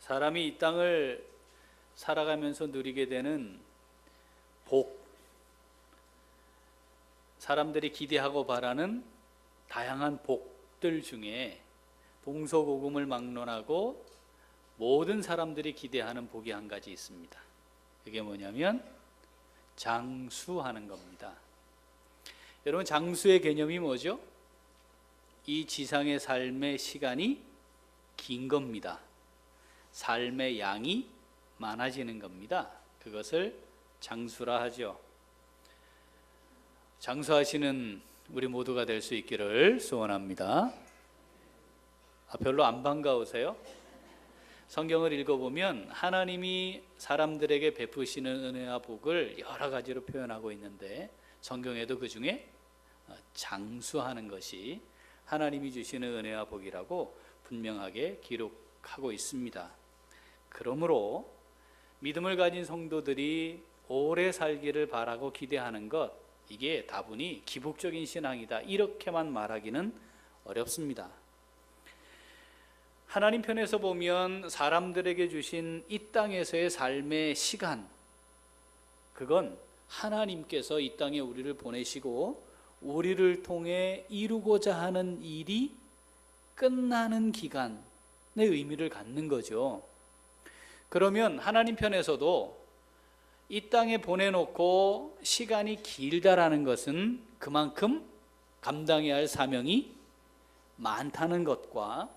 사람이 이 땅을 살아가면서 누리게 되는 복, 사람들이 기대하고 바라는 다양한 복들 중에 동서고금을 막론하고 모든 사람들이 기대하는 복이 한 가지 있습니다. 그게 뭐냐면 장수하는 겁니다. 여러분, 장수의 개념이 뭐죠? 이 지상의 삶의 시간이 긴 겁니다. 삶의 양이 많아지는 겁니다. 그것을 장수라 하죠. 장수하시는 우리 모두가 될 수 있기를 소원합니다. 별로 안 반가우세요? 성경을 읽어보면 하나님이 사람들에게 베푸시는 은혜와 복을 여러 가지로 표현하고 있는데, 성경에도 그 중에 장수하는 것이 하나님이 주시는 은혜와 복이라고 분명하게 기록하고 있습니다. 그러므로 믿음을 가진 성도들이 오래 살기를 바라고 기대하는 것, 이게 다분히 기복적인 신앙이다, 이렇게만 말하기는 어렵습니다. 하나님 편에서 보면 사람들에게 주신 이 땅에서의 삶의 시간, 그건 하나님께서 이 땅에 우리를 보내시고 우리를 통해 이루고자 하는 일이 끝나는 기간의 의미를 갖는 거죠. 그러면 하나님 편에서도 이 땅에 보내놓고 시간이 길다라는 것은 그만큼 감당해야 할 사명이 많다는 것과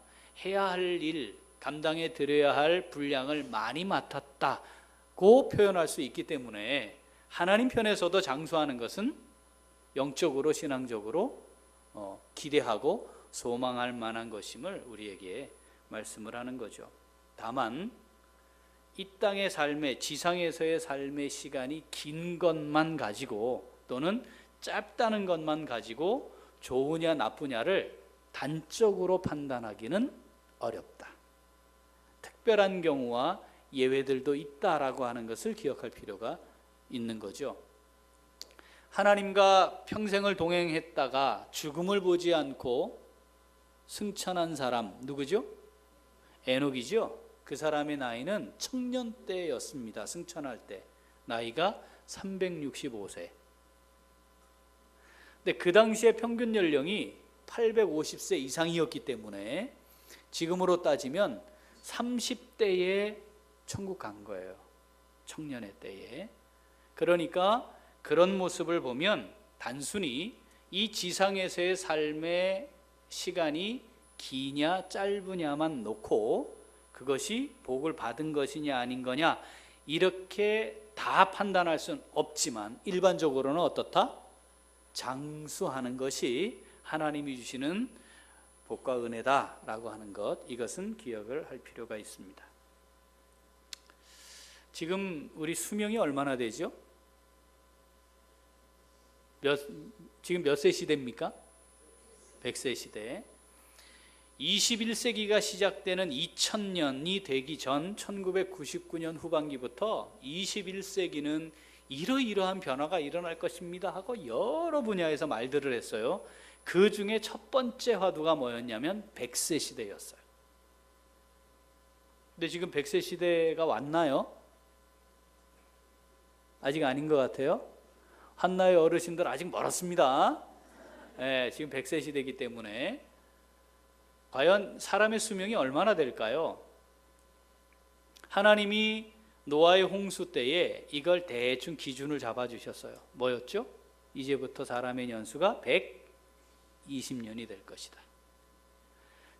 해야 할 일, 감당해 드려야 할 분량을 많이 맡았다고 표현할 수 있기 때문에 하나님 편에서도 장수하는 것은 영적으로, 신앙적으로 기대하고 소망할 만한 것임을 우리에게 말씀을 하는 거죠. 다만 이 땅의 삶의, 지상에서의 삶의 시간이 긴 것만 가지고 또는 짧다는 것만 가지고 좋으냐 나쁘냐를 단적으로 판단하기는 어렵다. 특별한 경우와 예외들도 있다라고 하는 것을 기억할 필요가 있는 거죠. 하나님과 평생을 동행했다가 죽음을 보지 않고 승천한 사람 누구죠? 에녹이죠. 그 사람의 나이는 청년 때였습니다. 승천할 때 나이가 365세. 근데 그 당시에 평균 연령이 850세 이상이었기 때문에 지금으로 따지면 30대에 천국 간 거예요. 청년의 때에. 그러니까 그런 모습을 보면 단순히 이 지상에서의 삶의 시간이 기냐 짧으냐만 놓고 그것이 복을 받은 것이냐 아닌 거냐 이렇게 다 판단할 수는 없지만 일반적으로는 어떻다? 장수하는 것이 하나님이 주시는 복과 은혜다라고 하는 것, 이것은 기억을 할 필요가 있습니다. 지금 우리 수명이 얼마나 되죠? 지금 몇 세 시대입니까? 100세 시대. 21세기가 시작되는 2000년이 되기 전 1999년 후반기부터 21세기는 이러이러한 변화가 일어날 것입니다 하고 여러 분야에서 말들을 했어요. 그 중에 첫 번째 화두가 뭐였냐면 100세 시대였어요. 근데 지금 100세 시대가 왔나요? 아직 아닌 것 같아요. 한나의 어르신들 아직 멀었습니다. 네, 지금 100세 시대이기 때문에 과연 사람의 수명이 얼마나 될까요? 하나님이 노아의 홍수 때에 이걸 대충 기준을 잡아주셨어요. 뭐였죠? 이제부터 사람의 연수가 120년이 될 것이다.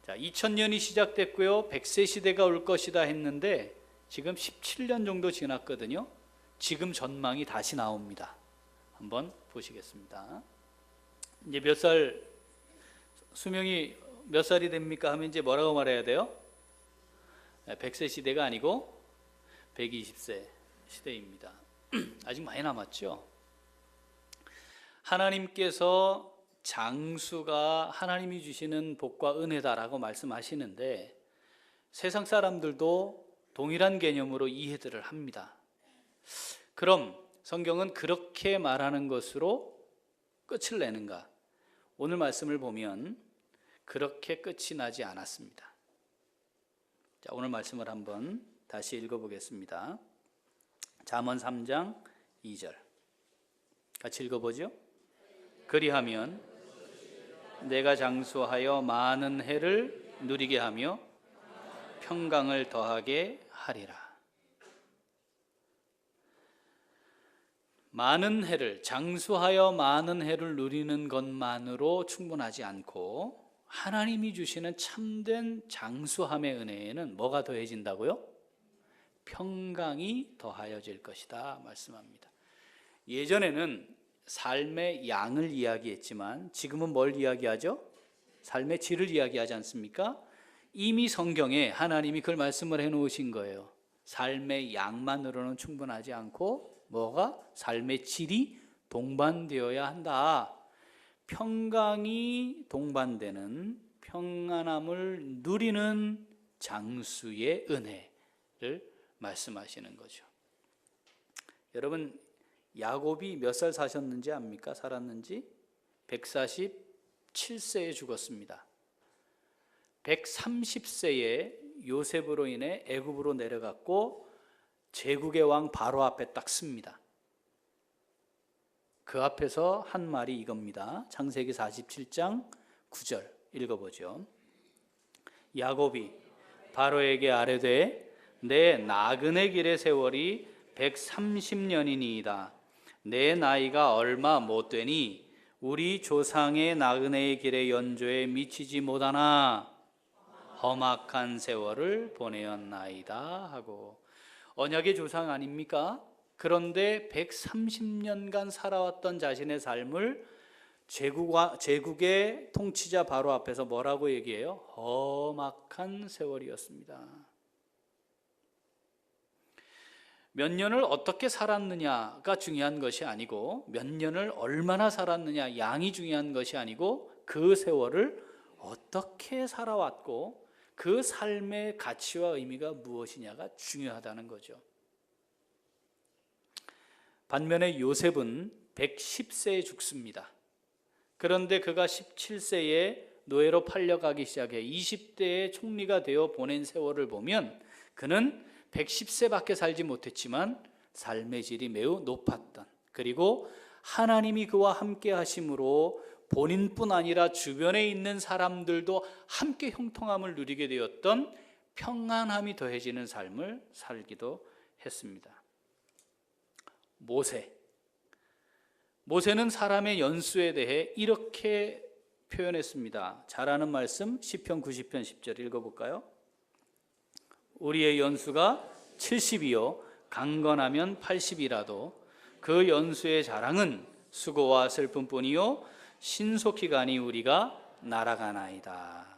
자, 2000년이 시작됐고요. 100세 시대가 올 것이다 했는데 지금 17년 정도 지났거든요. 지금 전망이 다시 나옵니다. 한번 보시겠습니다. 이제 몇 살, 수명이 몇 살이 됩니까? 하면 이제 뭐라고 말해야 돼요? 100세 시대가 아니고 120세 시대입니다. 아직 많이 남았죠? 하나님께서 장수가 하나님이 주시는 복과 은혜다라고 말씀하시는데 세상 사람들도 동일한 개념으로 이해들을 합니다. 그럼 성경은 그렇게 말하는 것으로 끝을 내는가? 오늘 말씀을 보면 그렇게 끝이 나지 않았습니다. 자, 오늘 말씀을 한번 다시 읽어보겠습니다. 잠언 3장 2절 같이 읽어보죠. 그리하면 내가 장수하여 많은 해를 누리게 하며 평강을 더하게 하리라. 많은 해를, 장수하여 많은 해를 누리는 것만으로 충분하지 않고 하나님이 주시는 참된 장수함의 은혜에는 뭐가 더해진다고요? 평강이 더하여질 것이다 말씀합니다. 예전에는 삶의 양을 이야기했지만 지금은 뭘 이야기하죠? 삶의 질을 이야기하지 않습니까? 이미 성경에 하나님이 그걸 말씀을 해놓으신 거예요. 삶의 양만으로는 충분하지 않고 뭐가? 삶의 질이 동반되어야 한다. 평강이 동반되는 평안함을 누리는 장수의 은혜를 말씀하시는 거죠. 여러분, 야곱이 몇 살 사셨는지 압니까? 살았는지? 147세에 죽었습니다. 130세에 요셉으로 인해 애굽으로 내려갔고 제국의 왕 바로 앞에 딱 씁니다. 그 앞에서 한 말이 이겁니다. 창세기 47장 9절 읽어보죠. 야곱이 바로에게 아뢰되 내 나그네 길의 세월이 130년이니이다. 내 나이가 얼마 못 되니 우리 조상의 나그네의 길의 연조에 미치지 못하나 험악한 세월을 보내었나이다 하고, 언약의 조상 아닙니까? 그런데 130년간 살아왔던 자신의 삶을 제국의 통치자 바로 앞에서 뭐라고 얘기해요? 험악한 세월이었습니다. 몇 년을 어떻게 살았느냐가 중요한 것이 아니고, 몇 년을 얼마나 살았느냐, 양이 중요한 것이 아니고, 그 세월을 어떻게 살아왔고 그 삶의 가치와 의미가 무엇이냐가 중요하다는 거죠. 반면에 요셉은 110세에 죽습니다. 그런데 그가 17세에 노예로 팔려가기 시작해 20대에 총리가 되어 보낸 세월을 보면 그는 110세밖에 살지 못했지만 삶의 질이 매우 높았던, 그리고 하나님이 그와 함께 하심으로 본인뿐 아니라 주변에 있는 사람들도 함께 형통함을 누리게 되었던 평안함이 더해지는 삶을 살기도 했습니다. 모세는 사람의 연수에 대해 이렇게 표현했습니다. 잘 아는 말씀 시편 90편 10절 읽어볼까요? 우리의 연수가 70이요 강건하면 80이라도 그 연수의 자랑은 수고와 슬픔뿐이요 신속히 가니 우리가 날아가나이다.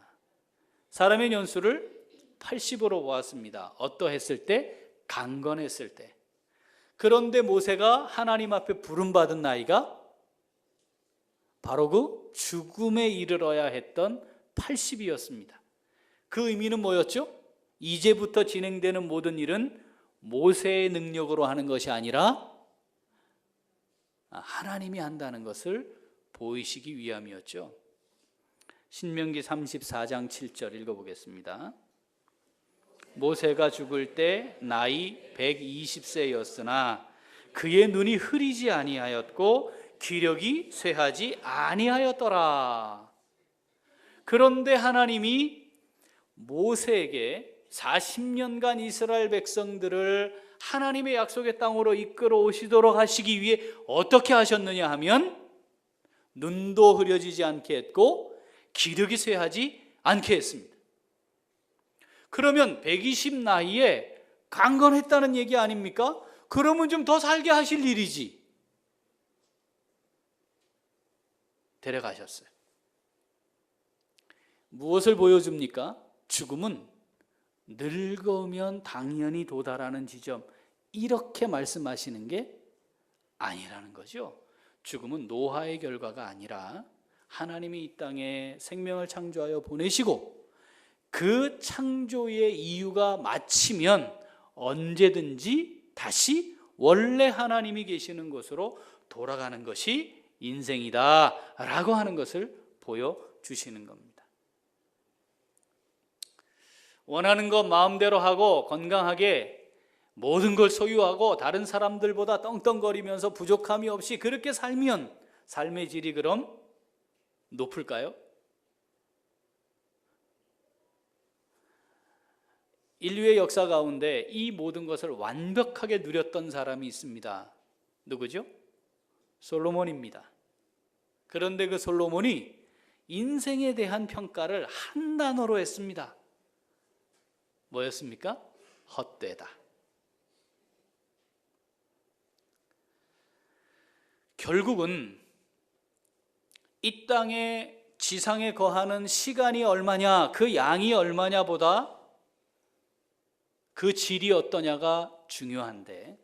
사람의 연수를 80으로 보았습니다. 어떠했을 때? 강건했을 때. 그런데 모세가 하나님 앞에 부름받은 나이가 바로 그 죽음에 이르러야 했던 80이었습니다. 그 의미는 뭐였죠? 이제부터 진행되는 모든 일은 모세의 능력으로 하는 것이 아니라 하나님이 한다는 것을 보이시기 위함이었죠. 신명기 34장 7절 읽어보겠습니다. 모세가 죽을 때 나이 120세였으나 그의 눈이 흐리지 아니하였고 기력이 쇠하지 아니하였더라. 그런데 하나님이 모세에게 40년간 이스라엘 백성들을 하나님의 약속의 땅으로 이끌어 오시도록 하시기 위해 어떻게 하셨느냐 하면 눈도 흐려지지 않게 했고 기력이 쇠하지 않게 했습니다. 그러면 120 나이에 강건했다는 얘기 아닙니까? 그러면 좀 더 살게 하실 일이지. 데려가셨어요. 무엇을 보여줍니까? 죽음은 늙으면 당연히 도달하는 지점, 이렇게 말씀하시는 게 아니라는 거죠. 죽음은 노화의 결과가 아니라 하나님이 이 땅에 생명을 창조하여 보내시고 그 창조의 이유가 마치면 언제든지 다시 원래 하나님이 계시는 곳으로 돌아가는 것이 인생이다 라고 하는 것을 보여주시는 겁니다. 원하는 것 마음대로 하고 건강하게 모든 걸 소유하고 다른 사람들보다 떵떵거리면서 부족함이 없이 그렇게 살면 삶의 질이 그럼 높을까요? 인류의 역사 가운데 이 모든 것을 완벽하게 누렸던 사람이 있습니다. 누구죠? 솔로몬입니다. 그런데 그 솔로몬이 인생에 대한 평가를 한 단어로 했습니다. 뭐였습니까? 헛되다. 결국은 이 땅에 지상에 거하는 시간이 얼마냐, 그 양이 얼마냐보다 그 질이 어떠냐가 중요한데,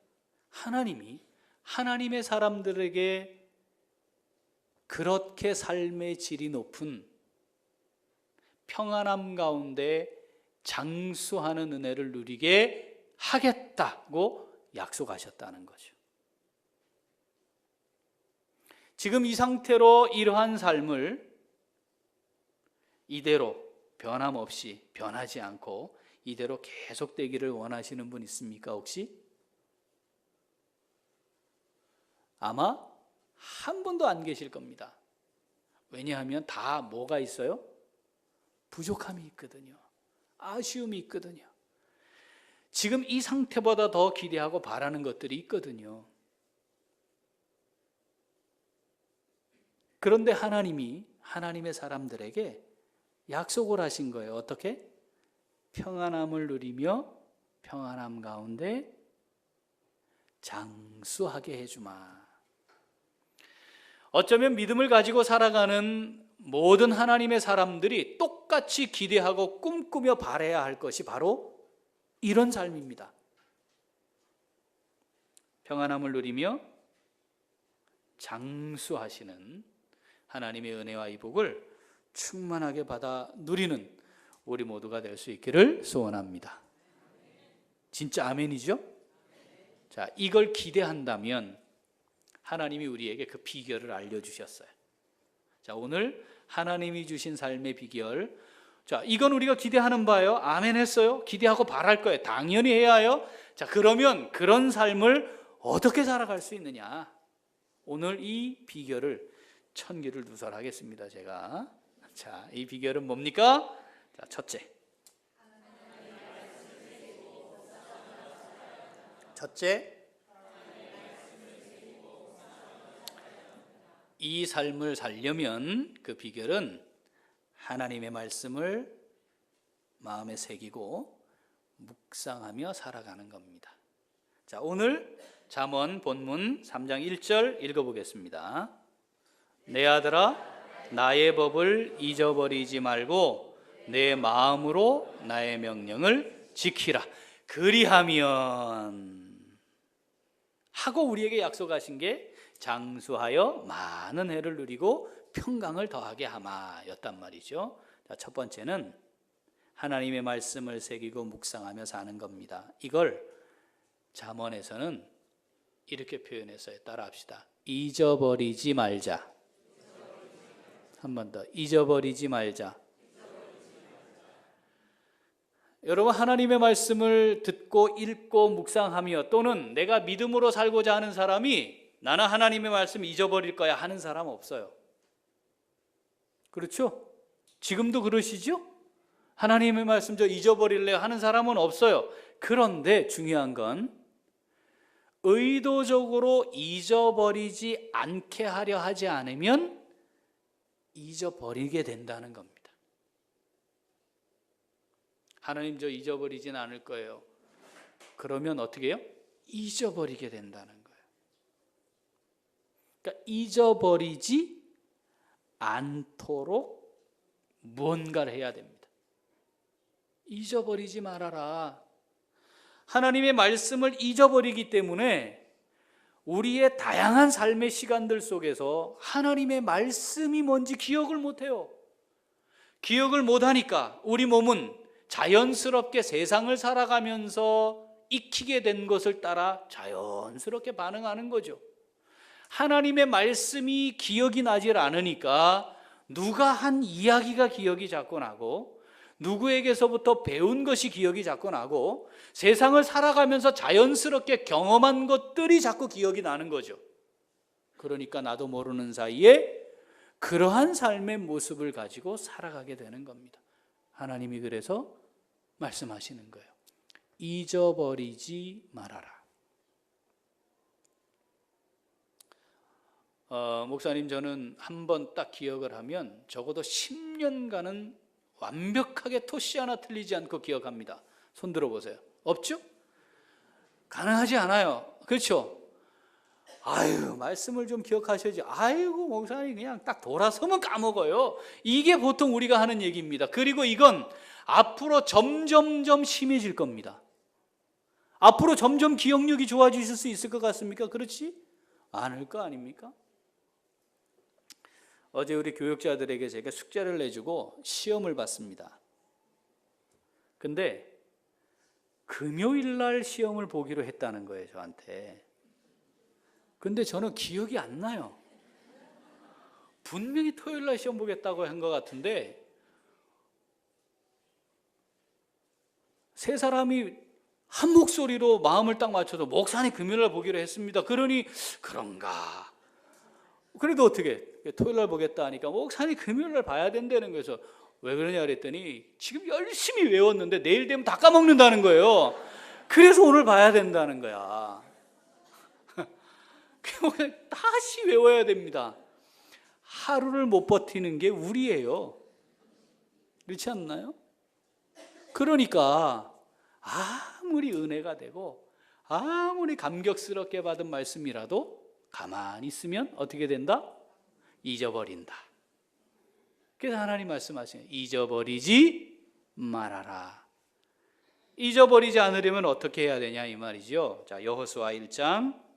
하나님이 하나님의 사람들에게 그렇게 삶의 질이 높은 평안함 가운데 장수하는 은혜를 누리게 하겠다고 약속하셨다는 거죠. 지금 이 상태로 이러한 삶을 이대로 변함없이 변하지 않고 이대로 계속되기를 원하시는 분 있습니까 혹시? 아마 한 분도 안 계실 겁니다. 왜냐하면 다 뭐가 있어요? 부족함이 있거든요. 아쉬움이 있거든요. 지금 이 상태보다 더 기대하고 바라는 것들이 있거든요. 그런데 하나님이 하나님의 사람들에게 약속을 하신 거예요. 어떻게? 평안함을 누리며 평안함 가운데 장수하게 해주마. 어쩌면 믿음을 가지고 살아가는 모든 하나님의 사람들이 똑같이 기대하고 꿈꾸며 바라야 할 것이 바로 이런 삶입니다. 평안함을 누리며 장수하시는 하나님의 은혜와 이 복을 충만하게 받아 누리는 우리 모두가 될 수 있기를 소원합니다. 진짜 아멘이죠? 자, 이걸 기대한다면 하나님이 우리에게 그 비결을 알려주셨어요. 자, 오늘 하나님이 주신 삶의 비결, 자, 이건 우리가 기대하는 바예요. 아멘 했어요? 기대하고 바랄 거예요. 당연히 해야 해요. 자, 그러면 그런 삶을 어떻게 살아갈 수 있느냐? 오늘 이 비결을 천기를 누설하겠습니다. 제가. 자, 이 비결은 뭡니까? 자, 첫째, 이 삶을 살려면 그 비결은 하나님의 말씀을 마음에 새기고 묵상하며 살아가는 겁니다. 자, 오늘 잠언 본문 3장 1절 읽어보겠습니다. 내 아들아, 나의 법을 잊어버리지 말고 내 마음으로 나의 명령을 지키라. 그리하면 하고 우리에게 약속하신 게 장수하여 많은 해를 누리고 평강을 더하게 하마였단 말이죠. 자, 첫 번째는 하나님의 말씀을 새기고 묵상하며 사는 겁니다. 이걸 잠언에서는 이렇게 표현했어요. 따라합시다. 잊어버리지 말자. 한 번 더. 잊어버리지 말자. 여러분, 하나님의 말씀을 듣고 읽고 묵상하며 또는 내가 믿음으로 살고자 하는 사람이 나는 하나님의 말씀 잊어버릴 거야 하는 사람 없어요. 그렇죠? 지금도 그러시죠? 하나님의 말씀 저 잊어버릴래요 하는 사람은 없어요. 그런데 중요한 건 의도적으로 잊어버리지 않게 하려 하지 않으면 잊어버리게 된다는 겁니다. 하나님 저 잊어버리진 않을 거예요. 그러면 어떻게 해요? 잊어버리게 된다는 거예요. 그러니까 잊어버리지 않도록 무언가를 해야 됩니다. 잊어버리지 말아라. 하나님의 말씀을 잊어버리기 때문에 우리의 다양한 삶의 시간들 속에서 하나님의 말씀이 뭔지 기억을 못해요. 기억을 못하니까 우리 몸은 자연스럽게 세상을 살아가면서 익히게 된 것을 따라 자연스럽게 반응하는 거죠. 하나님의 말씀이 기억이 나질 않으니까 누가 한 이야기가 기억이 자꾸 나고 누구에게서부터 배운 것이 기억이 자꾸 나고 세상을 살아가면서 자연스럽게 경험한 것들이 자꾸 기억이 나는 거죠. 그러니까 나도 모르는 사이에 그러한 삶의 모습을 가지고 살아가게 되는 겁니다. 하나님이 그래서 말씀하시는 거예요. 잊어버리지 말아라. 목사님, 저는 한번 딱 기억을 하면 적어도 10년간은 완벽하게 토시 하나 틀리지 않고 기억합니다. 손 들어보세요. 없죠? 가능하지 않아요. 그렇죠? 아유, 말씀을 좀 기억하셔야지. 아이고, 목사님 그냥 딱 돌아서면 까먹어요. 이게 보통 우리가 하는 얘기입니다. 그리고 이건 앞으로 점점점 심해질 겁니다. 앞으로 점점 기억력이 좋아지실 수 있을 것 같습니까? 그렇지 않을 거 아닙니까? 어제 우리 교육자들에게 제가 숙제를 내주고 시험을 봤습니다. 근데 금요일 날 시험을 보기로 했다는 거예요, 저한테. 근데 저는 기억이 안 나요. 분명히 토요일 날 시험 보겠다고 한 것 같은데 세 사람이 한 목소리로 마음을 딱 맞춰서 목사님 금요일 날 보기로 했습니다. 그러니 그런가. 그래도 어떻게 토요일 날 보겠다 하니까 목사님 금요일 날 봐야 된다는 거여서 왜 그러냐 그랬더니 지금 열심히 외웠는데 내일 되면 다 까먹는다는 거예요. 그래서 오늘 봐야 된다는 거야. 다시 외워야 됩니다. 하루를 못 버티는 게 우리예요. 그렇지 않나요? 그러니까 아무리 은혜가 되고 아무리 감격스럽게 받은 말씀이라도 가만히 있으면 어떻게 된다? 잊어버린다. 그래서 하나님 말씀하시는 잊어버리지 말아라. 잊어버리지 않으려면 어떻게 해야 되냐 이 말이죠. 자, 여호수아 1장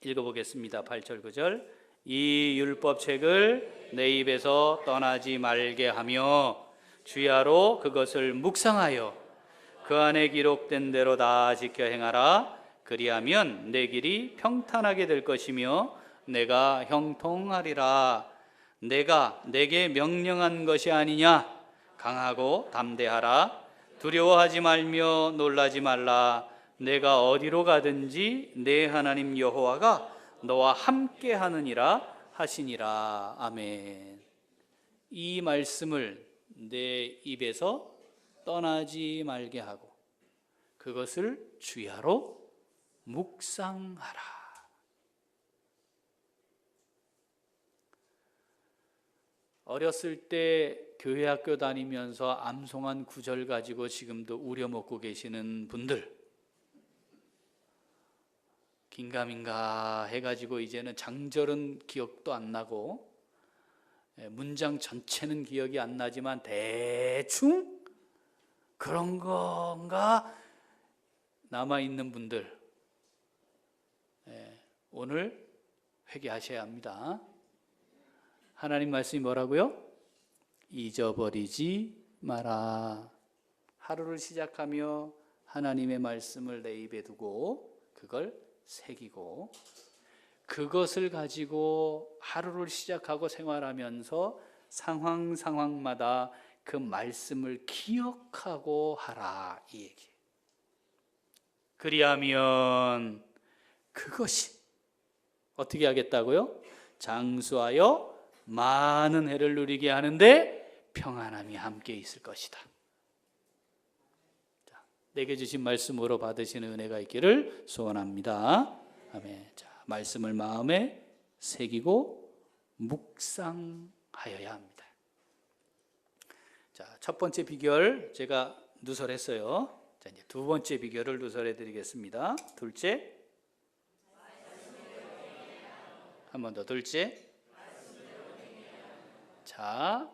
읽어보겠습니다. 8절 9절. 이 율법책을 내 입에서 떠나지 말게 하며 주야로 그것을 묵상하여 그 안에 기록된 대로 다 지켜 행하라. 그리하면 내 길이 평탄하게 될 것이며 내가 형통하리라. 내가 내게 명령한 것이 아니냐. 강하고 담대하라. 두려워하지 말며 놀라지 말라. 내가 어디로 가든지 내 하나님 여호와가 너와 함께 하느니라 하시니라. 아멘. 이 말씀을 내 입에서 떠나지 말게 하고 그것을 주야로 묵상하라. 어렸을 때 교회 학교 다니면서 암송한 구절 가지고 지금도 우려먹고 계시는 분들, 긴가민가 해가지고 이제는 장절은 기억도 안 나고 문장 전체는 기억이 안 나지만 대충 그런 건가 남아있는 분들, 오늘 회개하셔야 합니다. 하나님 말씀이 뭐라고요? 잊어버리지 마라. 하루를 시작하며 하나님의 말씀을 내 입에 두고 그걸 새기고 그것을 가지고 하루를 시작하고 생활하면서 상황마다 그 말씀을 기억하고 하라 이 얘기. 그리하면 그것이 어떻게 하겠다고요? 장수하여 많은 해를 누리게 하는데 평안함이 함께 있을 것이다. 자, 내게 주신 말씀으로 받으시는 은혜가 있기를 소원합니다. 아멘. 자, 말씀을 마음에 새기고 묵상하여야 합니다. 자, 첫 번째 비결 제가 누설했어요. 자, 이제 두 번째 비결을 누설해 드리겠습니다. 둘째, 한 번 더. 둘째, 자,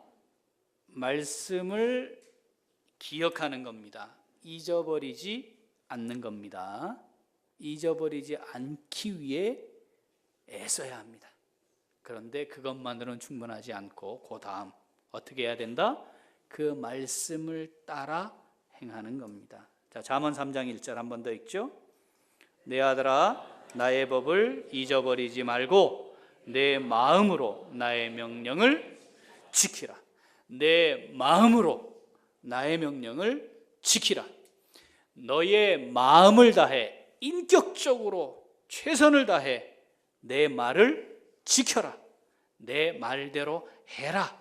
말씀을 기억하는 겁니다. 잊어버리지 않는 겁니다. 잊어버리지 않기 위해 애써야 합니다. 그런데 그것만으로는 충분하지 않고 그 다음 어떻게 해야 된다? 그 말씀을 따라 행하는 겁니다. 자, 잠언 3장 1절 한 번 더 읽죠. 내 아들아 나의 법을 잊어버리지 말고 내 마음으로 나의 명령을 지키라. 내 마음으로 나의 명령을 지키라. 너의 마음을 다해 인격적으로 최선을 다해 내 말을 지켜라. 내 말대로 해라.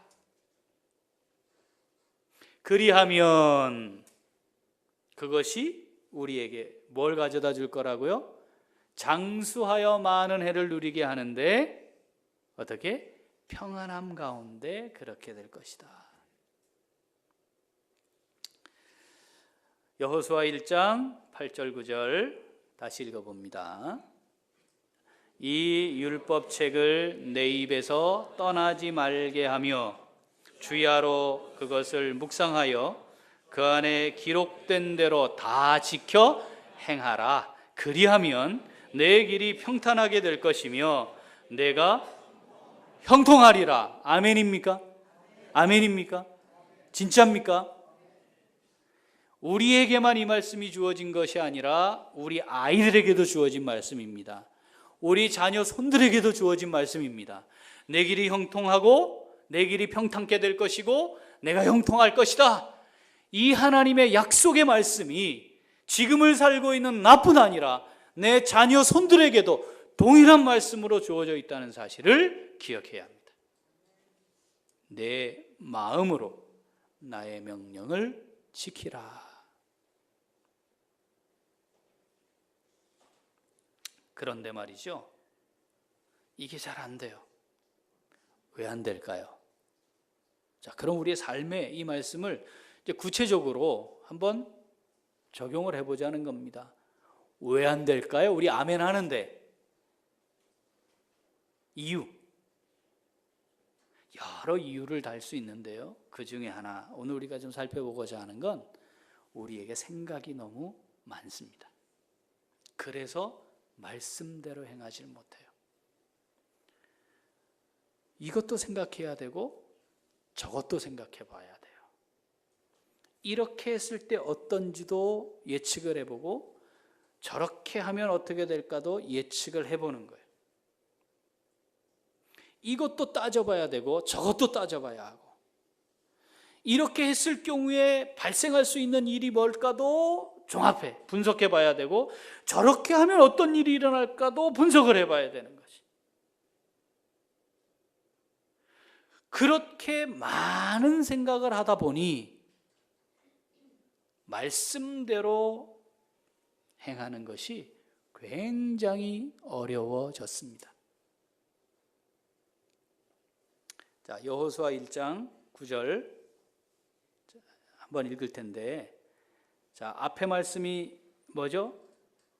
그리하면 그것이 우리에게 뭘 가져다 줄 거라고요? 장수하여 많은 해를 누리게 하는데 어떻게? 평안함 가운데 그렇게 될 것이다. 여호수아 1장 8절 9절 다시 읽어봅니다. 이 율법책을 내 입에서 떠나지 말게 하며 주야로 그것을 묵상하여 그 안에 기록된 대로 다 지켜 행하라. 그리하면 내 길이 평탄하게 될 것이며 내가 형통하리라. 아멘입니까? 아멘입니까? 진짜입니까? 우리에게만 이 말씀이 주어진 것이 아니라 우리 아이들에게도 주어진 말씀입니다. 우리 자녀 손들에게도 주어진 말씀입니다. 내 길이 형통하고 내 길이 평탄케 될 것이고 내가 형통할 것이다. 이 하나님의 약속의 말씀이 지금을 살고 있는 나뿐 아니라 내 자녀 손들에게도 동일한 말씀으로 주어져 있다는 사실을 기억해야 합니다. 내 마음으로 나의 명령을 지키라. 그런데 말이죠, 이게 잘 안 돼요. 왜 안 될까요? 자, 그럼 우리의 삶에 이 말씀을 이제 구체적으로 한번 적용을 해보자는 겁니다. 왜 안 될까요? 우리 아멘 하는데 이유, 여러 이유를 달 수 있는데요, 그 중에 하나 오늘 우리가 좀 살펴보고자 하는 건 우리에게 생각이 너무 많습니다. 그래서 말씀대로 행하지 못해요. 이것도 생각해야 되고 저것도 생각해 봐야 돼요. 이렇게 했을 때 어떤지도 예측을 해보고 저렇게 하면 어떻게 될까도 예측을 해보는 거예요. 이것도 따져봐야 되고 저것도 따져봐야 하고, 이렇게 했을 경우에 발생할 수 있는 일이 뭘까도 종합해 분석해 봐야 되고, 저렇게 하면 어떤 일이 일어날까도 분석을 해봐야 되는 것이. 그렇게 많은 생각을 하다 보니 말씀대로 행하는 것이 굉장히 어려워졌습니다. 자, 여호수아 1장 9절 한번 읽을 텐데, 자, 앞에 말씀이 뭐죠?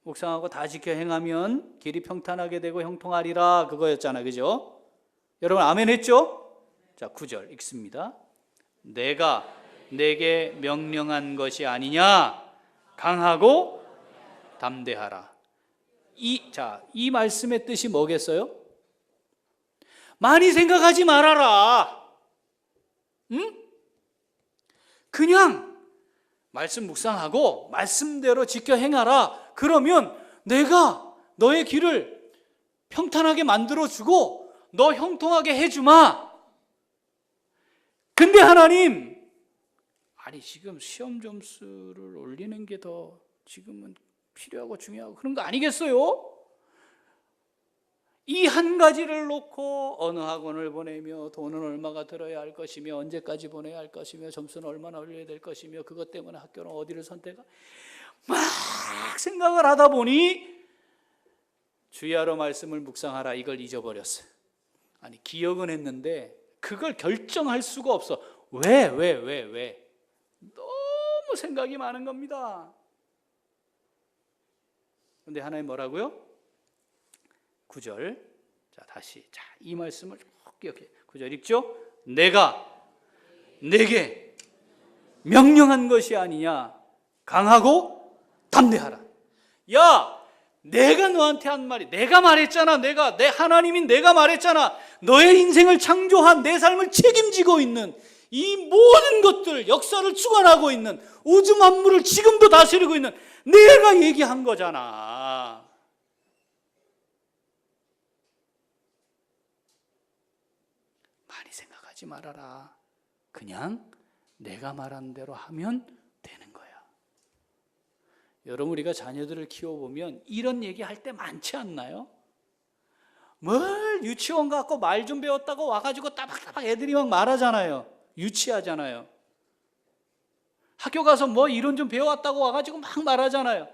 묵상하고 다 지켜 행하면 길이 평탄하게 되고 형통하리라, 그거였잖아요. 그죠? 여러분 아멘 했죠? 자, 9절 읽습니다. 내가 내게 명령한 것이 아니냐? 강하고 담대하라. 이 말씀의 뜻이 뭐겠어요? 많이 생각하지 말아라. 응? 그냥 말씀 묵상하고 말씀대로 지켜 행하라. 그러면 내가 너의 길을 평탄하게 만들어주고 너 형통하게 해주마. 근데 하나님, 아니 지금 시험 점수를 올리는 게 더 지금은 필요하고 중요하고 그런 거 아니겠어요? 이 한 가지를 놓고 어느 학원을 보내며 돈은 얼마가 들어야 할 것이며 언제까지 보내야 할 것이며 점수는 얼마나 올려야 될 것이며 그것 때문에 학교는 어디를 선택하, 막 생각을 하다 보니 주야로 말씀을 묵상하라 이걸 잊어버렸어요. 아니 기억은 했는데 그걸 결정할 수가 없어. 왜? 너무 생각이 많은 겁니다. 근데 하나님 뭐라고요? 9절. 자, 다시. 자, 이 말씀을 꼭 기억해. 9절 읽죠? 내가 내게 명령한 것이 아니냐? 강하고 담대하라. 야, 내가 너한테 한 말이, 내가 말했잖아. 내 하나님인 내가 말했잖아. 너의 인생을 창조한, 내 삶을 책임지고 있는 이 모든 것들, 역사를 주관하고 있는, 우주 만물을 지금도 다스리고 있는 내가 얘기한 거잖아. 많이 생각하지 말아라. 그냥 내가 말한 대로 하면 되는 거야. 여러분, 우리가 자녀들을 키워보면 이런 얘기 할 때 많지 않나요? 뭘 유치원 갖고 말 좀 배웠다고 와가지고 따박따박 애들이 막 말하잖아요. 유치하잖아요. 학교 가서 뭐 이론 좀 배워왔다고 와가지고 막 말하잖아요.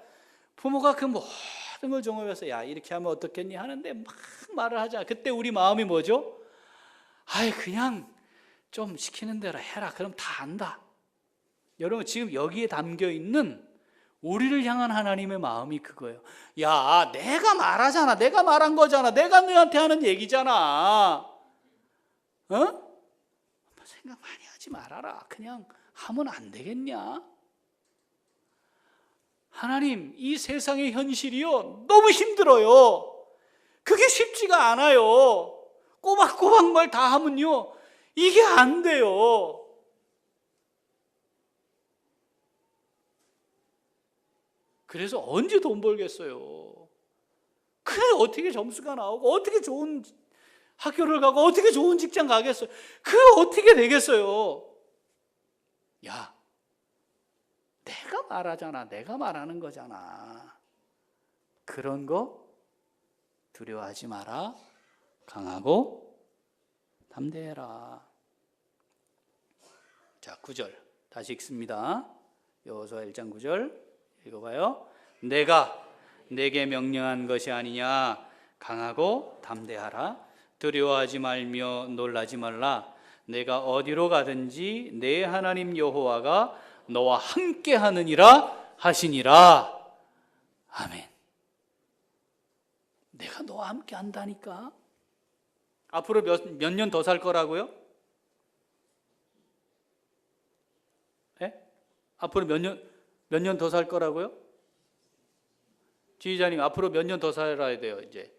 부모가 그 모든 걸 종합해서 야, 이렇게 하면 어떻겠니 하는데 막 말을 하잖아. 그때 우리 마음이 뭐죠? 아이, 그냥 좀 시키는 대로 해라. 그럼 다 안다. 여러분, 지금 여기에 담겨 있는 우리를 향한 하나님의 마음이 그거예요. 야, 내가 말하잖아. 내가 말한 거잖아. 내가 너한테 하는 얘기잖아. 생각 많이 하지 말아라. 그냥 하면 안 되겠냐? 하나님, 이 세상의 현실이요, 너무 힘들어요. 그게 쉽지가 않아요. 꼬박꼬박 뭘 다 하면요, 이게 안 돼요. 그래서 언제 돈 벌겠어요? 그래, 어떻게 점수가 나오고 어떻게 좋은 학교를 가고 어떻게 좋은 직장 가겠어요? 그게 어떻게 되겠어요? 야, 내가 말하잖아. 내가 말하는 거잖아. 그런 거 두려워하지 마라. 강하고 담대해라. 자, 9절 다시 읽습니다. 여호수아 1장 9절 읽어봐요. 내가 내게 명령한 것이 아니냐. 강하고 담대하라. 두려워하지 말며 놀라지 말라. 내가 어디로 가든지 내 하나님 여호와가 너와 함께 하느니라 하시니라. 아멘. 내가 너와 함께 한다니까. 앞으로 몇 년 더 살 거라고요? 예? 앞으로 몇 년 더 살 거라고요? 지휘자님, 앞으로 몇 년 더 살아야 돼요, 이제?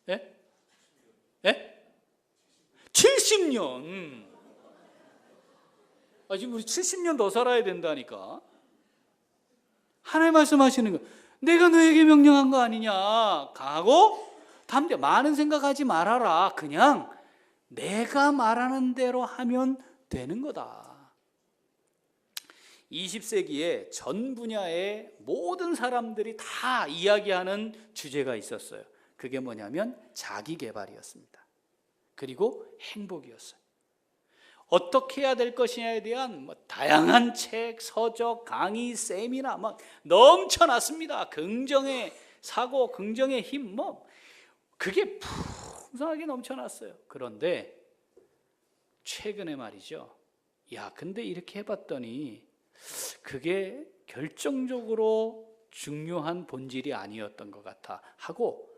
예? 예? 70년. 지금 우리 70년 더 살아야 된다니까. 하나님 말씀하시는 거, 내가 너에게 명령한 거 아니냐. 강하고 담대, 많은 생각하지 말아라. 그냥 내가 말하는 대로 하면 되는 거다. 20세기에 전 분야의 모든 사람들이 다 이야기하는 주제가 있었어요. 그게 뭐냐면 자기 개발이었습니다. 그리고 행복이었어요. 어떻게 해야 될 것이냐에 대한 다양한 책, 서적, 강의, 세미나 막 넘쳐났습니다. 긍정의 사고, 긍정의 힘, 그게 풍성하게 넘쳐났어요. 그런데 최근에 말이죠. 야, 근데 이렇게 해봤더니 그게 결정적으로 중요한 본질이 아니었던 것 같아 하고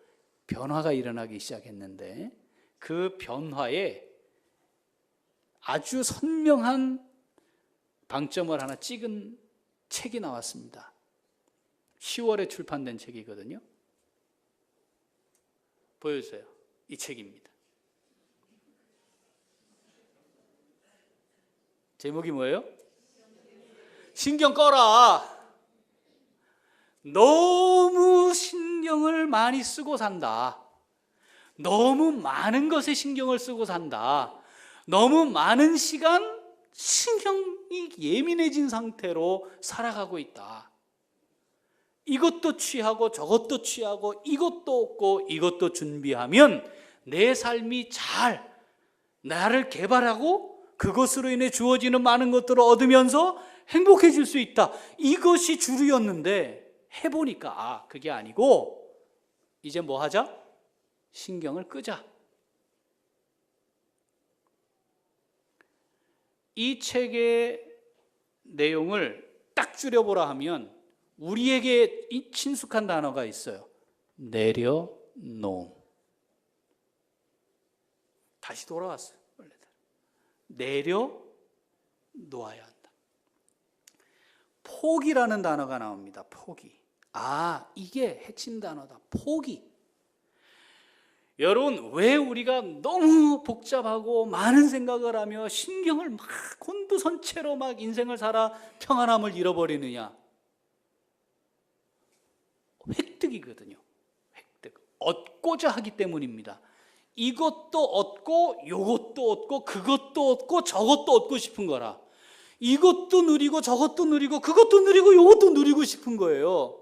변화가 일어나기 시작했는데, 그 변화에 아주 선명한 방점을 하나 찍은 책이 나왔습니다. 10월에 출판된 책이거든요. 보여주세요. 이 책입니다. 제목이 뭐예요? 신경 꺼라. 너무 신경을 많이 쓰고 산다. 너무 많은 것에 신경을 쓰고 산다. 너무 많은 시간 신경이 예민해진 상태로 살아가고 있다. 이것도 취하고 저것도 취하고 이것도 얻고 이것도 준비하면 내 삶이 잘 나를 개발하고 그것으로 인해 주어지는 많은 것들을 얻으면서 행복해질 수 있다. 이것이 주류였는데 해보니까 그게 아니고 이제 뭐 하자? 신경을 끄자. 이 책의 내용을 딱 줄여보라 하면 우리에게 친숙한 단어가 있어요. 내려놓음. 다시 돌아왔어요. 원래대로. 내려놓아야 한다. 포기라는 단어가 나옵니다. 포기. 이게 핵심 단어다. 포기. 여러분, 왜 우리가 너무 복잡하고 많은 생각을 하며 신경을 막 곤두선체로 막 인생을 살아 평안함을 잃어버리느냐? 획득이거든요. 획득. 얻고자 하기 때문입니다. 이것도 얻고 요것도 얻고 그것도 얻고 저것도 얻고 싶은 거라. 이것도 누리고 저것도 누리고 그것도 누리고 요것도 누리고 싶은 거예요.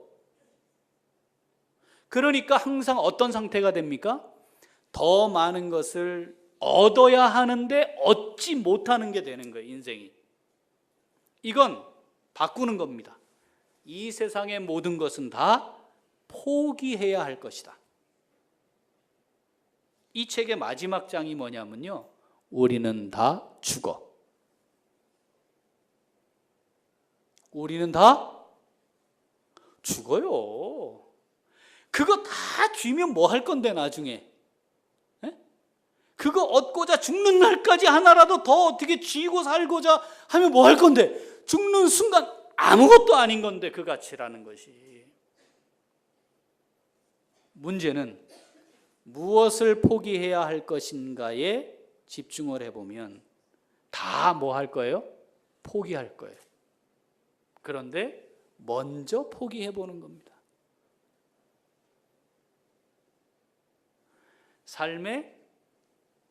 그러니까 항상 어떤 상태가 됩니까? 더 많은 것을 얻어야 하는데 얻지 못하는 게 되는 거예요, 인생이. 이건 바꾸는 겁니다. 이 세상의 모든 것은 다 포기해야 할 것이다. 이 책의 마지막 장이 뭐냐면요, 우리는 다 죽어. 우리는 다 죽어요. 그거 다 쥐면 뭐 할 건데 나중에? 에? 그거 얻고자 죽는 날까지 하나라도 더 어떻게 쥐고 살고자 하면 뭐 할 건데? 죽는 순간 아무것도 아닌 건데, 그 가치라는 것이. 문제는 무엇을 포기해야 할 것인가에 집중을 해보면 다 뭐 할 거예요? 포기할 거예요. 그런데 먼저 포기해보는 겁니다. 삶의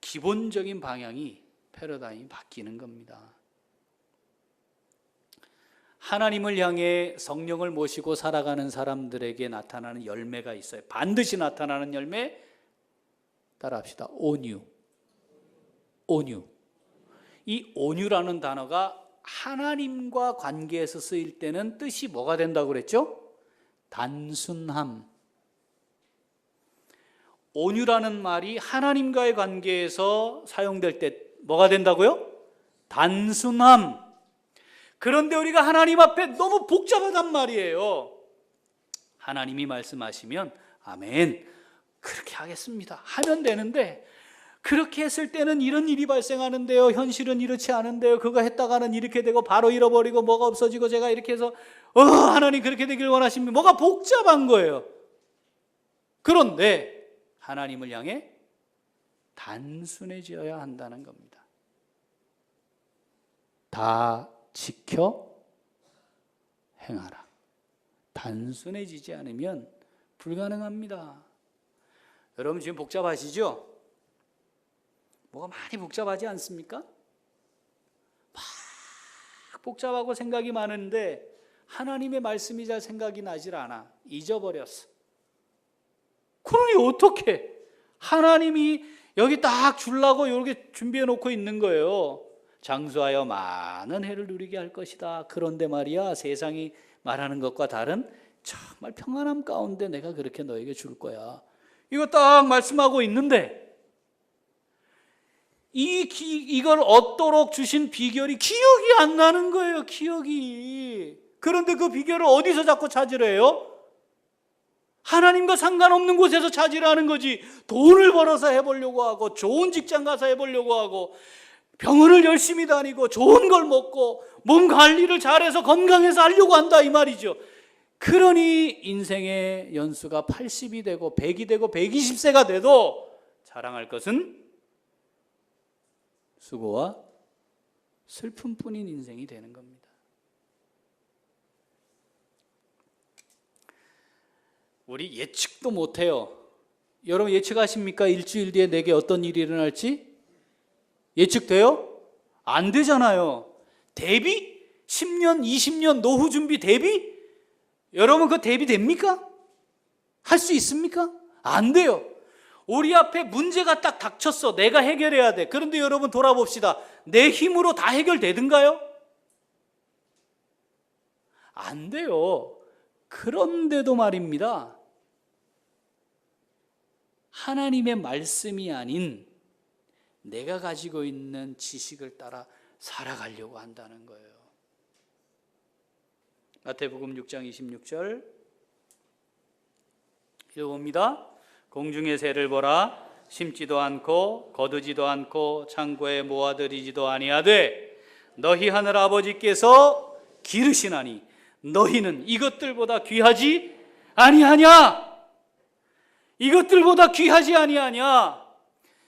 기본적인 방향이, 패러다임이 바뀌는 겁니다. 하나님을 향해 성령을 모시고 살아가는 사람들에게 나타나는 열매가 있어요. 반드시 나타나는 열매, 따라합시다. 온유. 온유. 이 온유라는 단어가 하나님과 관계에서 쓰일 때는 뜻이 뭐가 된다고 그랬죠? 단순함. 온유라는 말이 하나님과의 관계에서 사용될 때 뭐가 된다고요? 단순함. 그런데 우리가 하나님 앞에 너무 복잡하단 말이에요. 하나님이 말씀하시면 아멘, 그렇게 하겠습니다 하면 되는데, 그렇게 했을 때는 이런 일이 발생하는데요, 현실은 이렇지 않은데요, 그거 했다가는 이렇게 되고 바로 잃어버리고 뭐가 없어지고 제가 이렇게 해서 하나님 그렇게 되길 원하십니다. 뭐가 복잡한 거예요. 그런데 하나님을 향해 단순해져야 한다는 겁니다. 다 지켜 행하라. 단순해지지 않으면 불가능합니다. 여러분 지금 복잡하시죠? 뭐가 많이 복잡하지 않습니까? 막 복잡하고 생각이 많은데 하나님의 말씀이 잘 생각이 나질 않아. 잊어버렸어. 그러니 어떻게? 하나님이 여기 딱 주려고 이렇게 준비해 놓고 있는 거예요. 장수하여 많은 해를 누리게 할 것이다. 그런데 말이야, 세상이 말하는 것과 다른 정말 평안함 가운데 내가 그렇게 너에게 줄 거야. 이거 딱 말씀하고 있는데 이걸 얻도록 주신 비결이 기억이 안 나는 거예요. 기억이. 그런데 그 비결을 어디서 자꾸 찾으래요? 하나님과 상관없는 곳에서 찾으라는 거지. 돈을 벌어서 해보려고 하고 좋은 직장 가서 해보려고 하고 병원을 열심히 다니고 좋은 걸 먹고 몸 관리를 잘해서 건강해서 하려고 한다 이 말이죠. 그러니 인생의 연수가 80이 되고 100이 되고 120세가 돼도 자랑할 것은 수고와 슬픔뿐인 인생이 되는 겁니다. 우리 예측도 못해요. 여러분 예측하십니까? 일주일 뒤에 내게 어떤 일이 일어날지? 예측돼요? 안 되잖아요. 대비? 10년, 20년 노후 준비 대비? 여러분 그 대비 됩니까? 할 수 있습니까? 안 돼요. 우리 앞에 문제가 딱 닥쳤어. 내가 해결해야 돼. 그런데 여러분 돌아봅시다. 내 힘으로 다 해결되든가요? 안 돼요. 그런데도 말입니다. 하나님의 말씀이 아닌 내가 가지고 있는 지식을 따라 살아가려고 한다는 거예요. 마태복음 6장 26절 읽어봅니다. 공중의 새를 보라. 심지도 않고 거두지도 않고 창고에 모아들이지도 아니하되 너희 하늘 아버지께서 기르시나니 너희는 이것들보다 귀하지 아니하냐? 이것들보다 귀하지 아니하냐?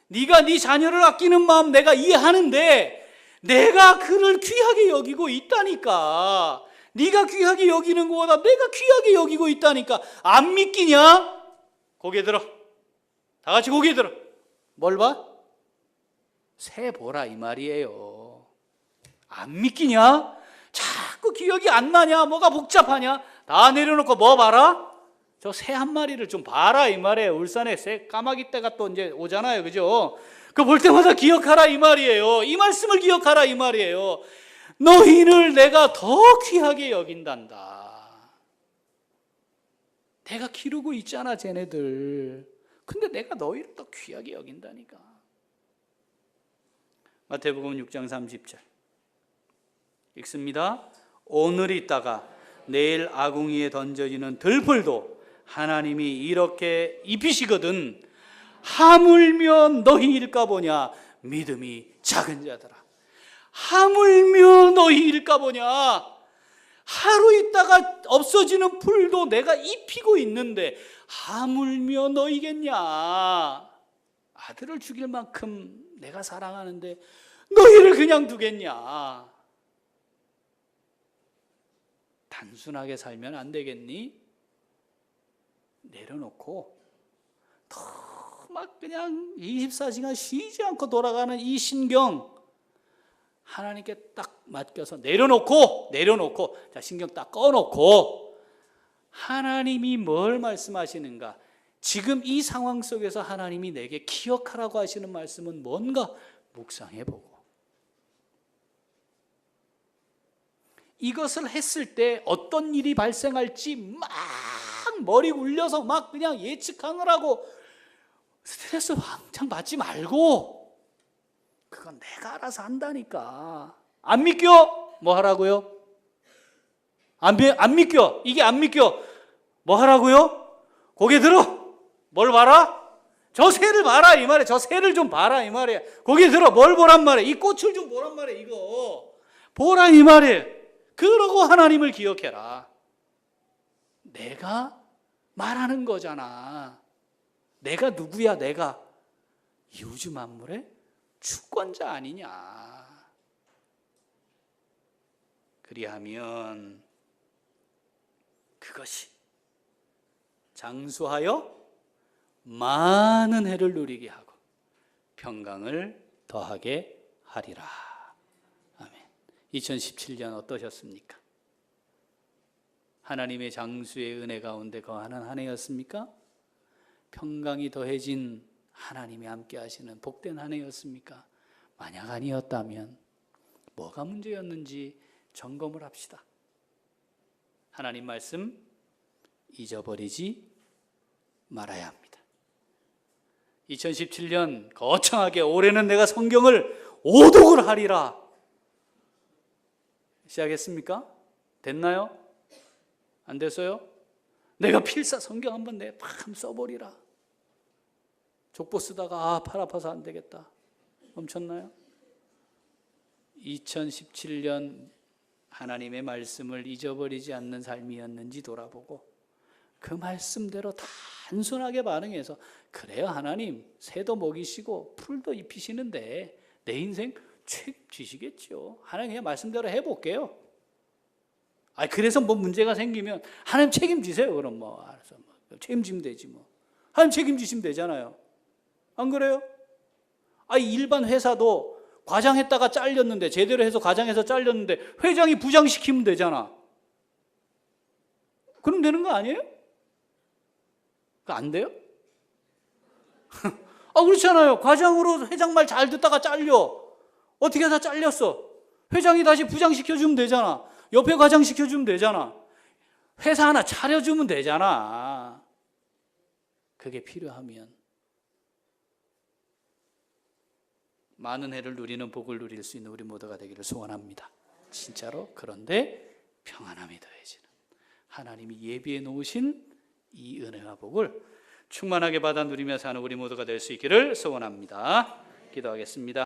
네가 네 자녀를 아끼는 마음 내가 이해하는데 내가 그를 귀하게 여기고 있다니까. 네가 귀하게 여기는 것보다 내가 귀하게 여기고 있다니까. 안 믿기냐? 고개 들어. 다 같이 고개 들어. 뭘 봐? 새 보라 이 말이에요. 안 믿기냐? 자꾸 기억이 안 나냐? 뭐가 복잡하냐? 다 내려놓고 뭐 봐라? 저 새 한 마리를 좀 봐라 이 말이에요. 울산에 새 까마귀 때가 또 이제 오잖아요, 그죠? 그 볼 때마다 기억하라 이 말이에요. 이 말씀을 기억하라 이 말이에요. 너희를 내가 더 귀하게 여긴단다. 내가 기르고 있잖아, 쟤네들. 근데 내가 너희를 더 귀하게 여긴다니까. 마태복음 6장 30절 읽습니다. 오늘 있다가 내일 아궁이에 던져지는 들풀도 하나님이 이렇게 입히시거든 하물며 너희일까 보냐. 믿음이 작은 자들아, 하물며 너희일까 보냐. 하루 있다가 없어지는 풀도 내가 입히고 있는데 하물며 너희겠냐. 아들을 죽일 만큼 내가 사랑하는데 너희를 그냥 두겠냐. 단순하게 살면 안 되겠니? 내려놓고 더 막 그냥 24시간 쉬지 않고 돌아가는 이 신경 하나님께 딱 맡겨서 내려놓고 자, 신경 딱 꺼놓고 하나님이 뭘 말씀하시는가, 지금 이 상황 속에서 하나님이 내게 기억하라고 하시는 말씀은 뭔가 묵상해보고, 이것을 했을 때 어떤 일이 발생할지 막 머리 굴려서 막 그냥 예측하느라고 스트레스 왕창 받지 말고 그건 내가 알아서 한다니까. 안 믿겨? 뭐 하라고요? 안 믿겨? 이게 안 믿겨? 뭐 하라고요? 고개 들어. 뭘 봐라? 저 새를 봐라 이 말이야. 저 새를 좀 봐라 이 말이야. 고개 들어. 뭘 보란 말이야? 이 꽃을 좀 보란 말이야. 이거 보라 이 말이야. 그러고 하나님을 기억해라. 내가 말하는 거잖아. 내가 누구야? 내가 이 우주 만물의 주권자 아니냐. 그리하면 그것이 장수하여 많은 해를 누리게 하고 평강을 더하게 하리라. 아멘. 2017년 어떠셨습니까? 하나님의 장수의 은혜 가운데 거하는 한 해였습니까? 평강이 더해진 하나님이 함께 하시는 복된 한 해였습니까? 만약 아니었다면 뭐가 문제였는지 점검을 합시다. 하나님 말씀 잊어버리지 말아야 합니다. 2017년 거창하게 올해는 내가 성경을 오독을 하리라. 시작했습니까? 됐나요? 안 됐어요? 내가 필사 성경 한번 내 팍 써버리라. 족보 쓰다가 팔 아파서 안 되겠다. 멈췄나요? 2017년 하나님의 말씀을 잊어버리지 않는 삶이었는지 돌아보고 그 말씀대로 단순하게 반응해서 그래요 하나님 새도 먹이시고 풀도 입히시는데 내 인생 책임지시겠죠. 하나님 그냥 말씀대로 해볼게요. 그래서 뭐 문제가 생기면 하나님 책임지세요. 그럼 뭐 알아서 뭐 책임지면 되지 뭐. 하나님 책임지시면 되잖아요. 안 그래요? 일반 회사도 과장했다가 잘렸는데 제대로 해서 과장해서 잘렸는데 회장이 부장시키면 되잖아. 그럼 되는 거 아니에요? 안 돼요? 그렇잖아요. 과장으로 회장 말 잘 듣다가 잘려. 어떻게 하다 잘렸어? 회장이 다시 부장시켜주면 되잖아. 옆에 과장 시켜주면 되잖아. 회사 하나 차려주면 되잖아. 그게 필요하면 많은 해를 누리는 복을 누릴 수 있는 우리 모두가 되기를 소원합니다. 진짜로. 그런데 평안함이 더해지는 하나님이 예비해 놓으신 이 은혜와 복을 충만하게 받아 누리며 사는 우리 모두가 될 수 있기를 소원합니다. 기도하겠습니다.